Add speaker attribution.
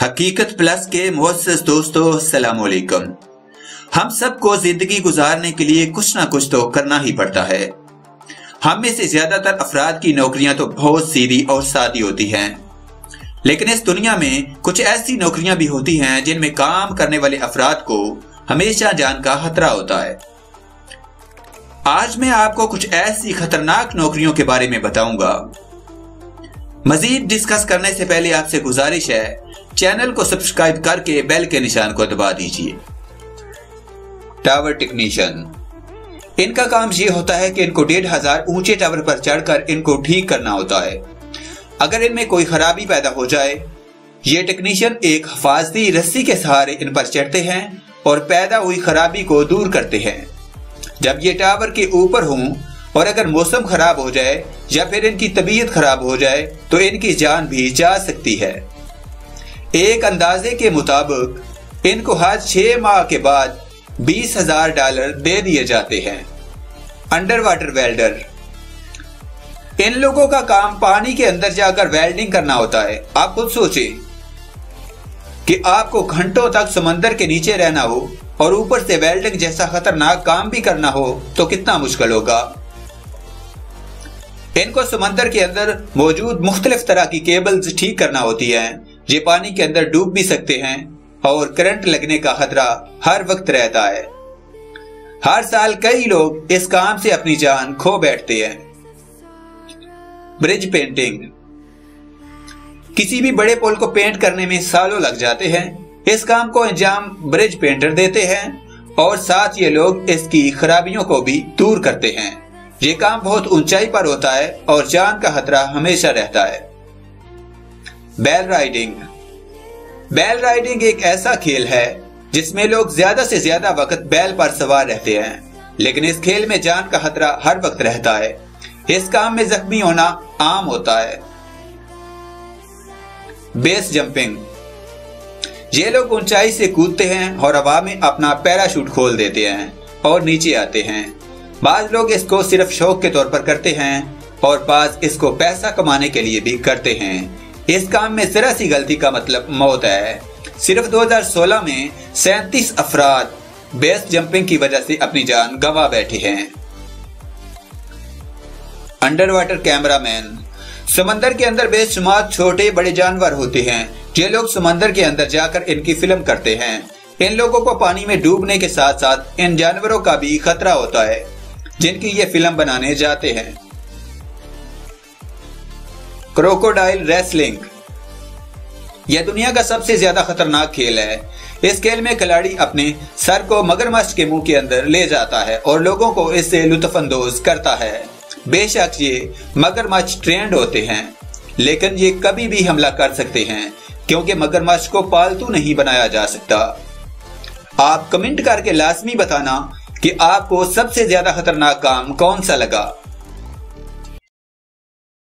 Speaker 1: हकीकत प्लस के मुअज़्ज़ज़ दोस्तों, अस्सलाम वालेकुम। हम सबको जिंदगी गुजारने के लिए कुछ ना कुछ तो करना ही पड़ता है। हम में से ज्यादातर अफराद की नौकरियां तो बहुत सीधी और सादी होती हैं, लेकिन इस दुनिया में कुछ ऐसी नौकरियां भी होती हैं जिनमें काम करने वाले अफराद को हमेशा जान का खतरा होता है। आज मैं आपको कुछ ऐसी खतरनाक नौकरियों के बारे में बताऊंगा। मजीद डिस्कस करने से पहले आपसे गुजारिश है, चैनल को सब्सक्राइब करके बेल के निशान को दबा दीजिए। टावर टेक्नीशियन, इनका काम ये होता है कि इनको 1500 ऊंचे टावर पर चढ़कर इनको ठीक करना होता है। अगर इनमें कोई खराबी पैदा हो जाए, ये टेक्नीशियन एक हिफाजती रस्सी के सहारे इन पर चढ़ते हैं और पैदा हुई खराबी को दूर करते हैं। जब ये टावर के ऊपर हों और अगर मौसम खराब हो जाए या फिर इनकी तबीयत खराब हो जाए तो इनकी जान भी जा सकती है। एक अंदाजे के मुताबिक इनको हर 6 माह के बाद $20,000 दे दिए जाते हैं। अंडर वाटर वेल्डर, इन लोगों का काम पानी के अंदर जाकर वेल्डिंग करना होता है। आप खुद सोचें कि आपको घंटों तक समंदर के नीचे रहना हो और ऊपर से वेल्डिंग जैसा खतरनाक काम भी करना हो तो कितना मुश्किल होगा। इनको समंदर के अंदर मौजूद मुख्तलिफ तरह की केबल्स ठीक करना होती हैं। ये पानी के अंदर डूब भी सकते हैं और करंट लगने का खतरा हर वक्त रहता है। हर साल कई लोग इस काम से अपनी जान खो बैठते हैं। ब्रिज पेंटिंग, किसी भी बड़े पुल को पेंट करने में सालों लग जाते हैं। इस काम को अंजाम ब्रिज पेंटर देते हैं और साथ ये लोग इसकी खराबियों को भी दूर करते हैं। ये काम बहुत ऊंचाई पर होता है और जान का खतरा हमेशा रहता है। बैल राइडिंग, बैल राइडिंग एक ऐसा खेल है जिसमें लोग ज्यादा से ज्यादा वक्त बैल पर सवार रहते हैं, लेकिन इस खेल में जान का खतरा हर वक्त रहता है। इस काम में जख्मी होना आम होता है। बेस जंपिंग, ये लोग ऊंचाई से कूदते हैं और हवा में अपना पैराशूट खोल देते हैं और नीचे आते हैं। बाज लोग इसको सिर्फ शौक के तौर पर करते हैं और बाज इसको पैसा कमाने के लिए भी करते हैं। इस काम में जरा सी गलती का मतलब मौत है। सिर्फ 2016 में 37 अफराद बेस जंपिंग की वजह से अपनी जान गंवा बैठे हैं। अंडर वाटर कैमरामैन, समंदर के अंदर बेशुमार छोटे बड़े जानवर होते हैं। ये लोग समंदर के अंदर जाकर इनकी फिल्म करते हैं। इन लोगों को पानी में डूबने के साथ साथ इन जानवरों का भी खतरा होता है जिनकी ये फिल्म बनाने जाते हैं। क्रोकोडाइल रेसलिंग, यह दुनिया का सबसे ज्यादा खतरनाक खेल है। इस खेल में खिलाड़ी अपने सर को मगरमच्छ के मुंह के अंदर ले जाता है और लोगों को इससे लुत्फअंदोज करता है। बेशक ये मगरमच्छ ट्रेंड होते हैं, लेकिन ये कभी भी हमला कर सकते हैं क्योंकि मगरमच्छ को पालतू नहीं बनाया जा सकता। आप कमेंट करके लाजमी बताना कि आपको सबसे ज्यादा खतरनाक काम कौन सा लगा।